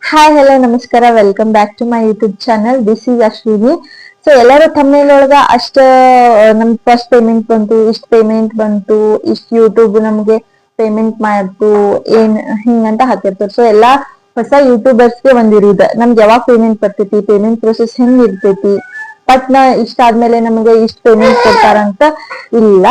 Hi hello ನಮಸ್ಕಾರ, welcome back to my YouTube channel. This is Ashwini. So ಎಲ್ಲರೂ thumbnail ಒಳಗ ನಮ್ ಫಸ್ಟ್ ಪೇಮೆಂಟ್ ಬಂತು, ಇಷ್ಟ ಪೇಮೆಂಟ್ ಬಂತು, ಇಷ್ಟ ಯೂಟ್ಯೂಬ್ ನಮ್ಗೆ ಪೇಮೆಂಟ್ ಮಾಡ್ತು ಹಿಂಗಂತ ಹಾಕಿರ್ತಾರೆ. ಸೊ ಎಲ್ಲಾ ಹೊಸ ಯೂಟ್ಯೂಬರ್ಸ್ಗೆ ಒಂದಿರುದ ನಮ್ಗೆ ಯಾವಾಗ ಪೇಮೆಂಟ್ ಬರ್ತೈತಿ, ಪೇಮೆಂಟ್ ಪ್ರೊಸೆಸ್ ಹೆಂಗ್ ಇರ್ತೈತಿ, ಪಟ್ನ ಇಷ್ಟ ಆದ್ಮೇಲೆ ನಮ್ಗೆ ಇಷ್ಟ ಪೇಮೆಂಟ್ ಕೊಡ್ತಾರಂತ ಇಲ್ಲ.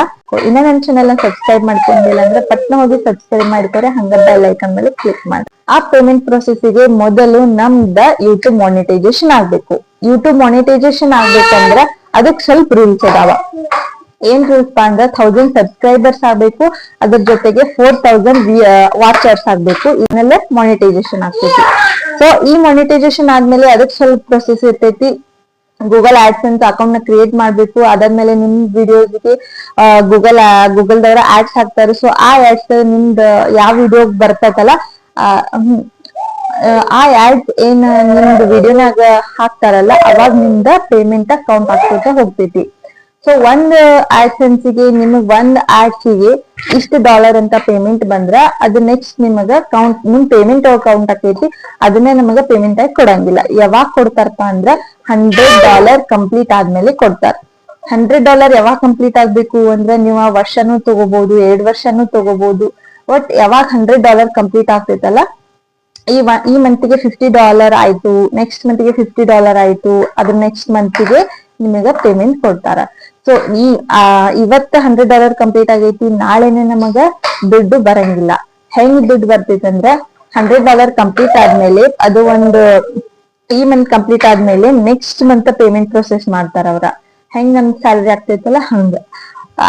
ಇನ್ನ ನನ್ನ ಚಾನಲ್ ಸಬ್ಸ್ಕ್ರೈಬ್ ಮಾಡ್ಕೊಂಡಿಲ್ಲ ಅಂದ್ರೆ ಪಟ್ನ ಹೋಗಿ ಸಬ್ಸ್ಕ್ರೈಬ್ ಮಾಡ್ತಾರೆ, ಹಂಗ ಬೆಲ್ ಐಕನ್ ಮೇಲೆ ಕ್ಲಿಕ್ ಮಾಡಿ. ಆ ಪೇಮೆಂಟ್ ಪ್ರೊಸೆಸ್ಗೆ ಮೊದಲು ನಮ್ದ ಯೂಟ್ಯೂಬ್ ಮಾನಿಟೈಸೇಷನ್ ಆಗ್ಬೇಕು. ಯೂಟ್ಯೂಬ್ ಮಾನಿಟೈಸೇಷನ್ ಆಗ್ಬೇಕಂದ್ರ ಅದಕ್ ಸ್ವಲ್ಪ ರೂಲ್ಸ್ ಅದಾವ. ಏನ್ ರೂಲ್ಸ್ ಅಂದ್ರ 1000 ಸಬ್ಸ್ಕ್ರೈಬರ್ಸ್ ಆಗ್ಬೇಕು, ಅದ್ರ ಜೊತೆಗೆ 4000 ವಾಚರ್ಸ್ ಆಗ್ಬೇಕು. ಇದನ್ನೆಲ್ಲ ಮಾನಿಟೈಸೇಷನ್ ಆಗ್ತೈತಿ. ಸೊ ಈ ಮಾನಿಟೈಸೇಷನ್ ಆದ್ಮೇಲೆ ಅದಕ್ಕೆ ಸ್ವಲ್ಪ ಪ್ರೊಸೆಸ್ ಇರ್ತೈತಿ. ಗೂಗಲ್ ಆಡ್ಸ್ ಅಂತ ಅಕೌಂಟ್ ನ ಕ್ರಿಯೇಟ್ ಮಾಡ್ಬೇಕು. ಅದಾದ್ಮೇಲೆ ನಿಮ್ ವಿಡಿಯೋಸ್ಗೆ ಗೂಗಲ್ದವರ ಆಡ್ಸ್ ಹಾಕ್ತಾರೆ. ಸೊ ಆ ಆಡ್ಸ್ ನಿಮ್ದ ಯಾವ ವಿಡಿಯೋ ಬರ್ತೈತಲ್ಲ ಆ ಆಡ್ಸ್ ಏನ್ ನಿಮ್ದು ವಿಡಿಯೋನಾಗ ಹಾಕ್ತಾರಲ್ಲ ಅವಾಗ ನಿಮ್ದ ಪೇಮೆಂಟ್ ಕೌಂಟ್ ಆಗ್ತೈತೆ ಹೋಗ್ತೈತಿ. ಸೊ ಒಂದ್ ಆಡ್ಸೆನ್ಸ್ಗೆ ನಿಮಗ್ ಒಂದ್ ಆಡ್ಸಿಗೆ ಇಷ್ಟು ಡಾಲರ್ ಅಂತ ಪೇಮೆಂಟ್ ಬಂದ್ರ ಅದು ನೆಕ್ಸ್ಟ್ ನಿಮಗ ನಿಮ್ ಪೇಮೆಂಟ್ ಕೌಂಟ್ ಆಕೈತಿ. ಅದನ್ನ ನಮಗ ಪೇಮೆಂಟ್ ಆಗಿ ಕೊಡಂಗಿಲ್ಲ. ಯಾವಾಗ ಕೊಡ್ತಾರಪ್ಪ ಅಂದ್ರ $100 ಕಂಪ್ಲೀಟ್ ಆದ್ಮೇಲೆ ಕೊಡ್ತಾರ. $100 ಯಾವಾಗ ಕಂಪ್ಲೀಟ್ ಆಗ್ಬೇಕು ಅಂದ್ರೆ ನೀವು ಆ ವರ್ಷನೂ ತಗೋಬಹುದು, 2 ವರ್ಷನೂ ತಗೋಬಹುದು. ಬಟ್ ಯಾವಾಗ $100 ಕಂಪ್ಲೀಟ್ ಆಗ್ತೈತಲ್ಲ, ಈ ಮಂತ್ಗೆ $50 ಆಯ್ತು, ನೆಕ್ಸ್ಟ್ ಮಂತ್ಗೆ $50 ಆಯ್ತು, ಅದ್ರ ನೆಕ್ಸ್ಟ್ ಮಂತ್ಗೆ ನಿಮಗ ಪೇಮೆಂಟ್ ಕೊಡ್ತಾರ. ಸೊ ಇವತ್ತ $100 ಕಂಪ್ಲೀಟ್ ಆಗೈತಿ, ನಾಳೆನೆ ನಮಗ ದುಡ್ಡು ಬರಂಗಿಲ್ಲ. ಹೆಂಗ್ ದುಡ್ಡು ಬರ್ತೈತಿ ಅಂದ್ರ $100 ಕಂಪ್ಲೀಟ್ ಆದ್ಮೇಲೆ ಅದು ಈ ಮಂತ್ ಕಂಪ್ಲೀಟ್ ಆದ್ಮೇಲೆ ನೆಕ್ಸ್ಟ್ ಮಂತ್ ಪೇಮೆಂಟ್ ಪ್ರೊಸೆಸ್ ಮಾಡ್ತಾರ ಅವ್ರ. ಹೆಂಗ್ ನಮ್ ಸ್ಯಾಲರಿ ಆಗ್ತೈತಲ್ಲ ಹಂಗ.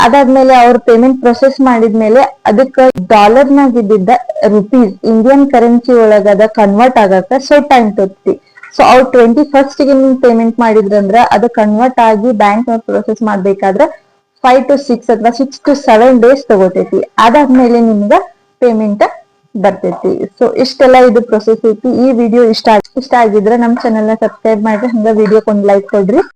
ಅದಾದ್ಮೇಲೆ ಅವ್ರ ಪೇಮೆಂಟ್ ಪ್ರೊಸೆಸ್ ಮಾಡಿದ್ಮೇಲೆ ಅದಕ್ಕ ಡಾಲರ್ನಾಗ ಇದ್ದಿದ್ದ ರುಪೀಸ್ ಇಂಡಿಯನ್ ಕರೆನ್ಸಿ ಒಳಗದ ಕನ್ವರ್ಟ್ ಆಗಕ್ಕ ಸ್ವಲ್ಪ ಟೈಮ್ ತಗೋತಿ. ಸೊ ಅವ್ರು 21st ಗೆ ನಿಮ್ ಪೇಮೆಂಟ್ ಮಾಡಿದ್ರಂದ್ರ ಅದು ಕನ್ವರ್ಟ್ ಆಗಿ ಬ್ಯಾಂಕ್ ಪ್ರೊಸೆಸ್ ಮಾಡ್ಬೇಕಾದ್ರ 5 to 6 ಅಥವಾ 6 to 7 ಡೇಸ್ ತಗೋತೈತಿ. ಅದಾದ್ಮೇಲೆ ನಿಮ್ಗ ಪೇಮೆಂಟ್ ಬರ್ತೈತಿ. ಸೊ ಇಷ್ಟೆಲ್ಲ ಇದು ಪ್ರೊಸೆಸ್ ಐತಿ. ಈ ವಿಡಿಯೋ ಇಷ್ಟ ಆಗಿದ್ರೆ ನಮ್ ಚಾನೆಲ್ ನ ಸಬ್ಸ್ಕ್ರೈಬ್ ಮಾಡ್ರಿ, ಹಂಗ ವಿಡಿಯೋಕ್ ಒಂದ್ ಲೈಕ್ ಕೊಡ್ರಿ.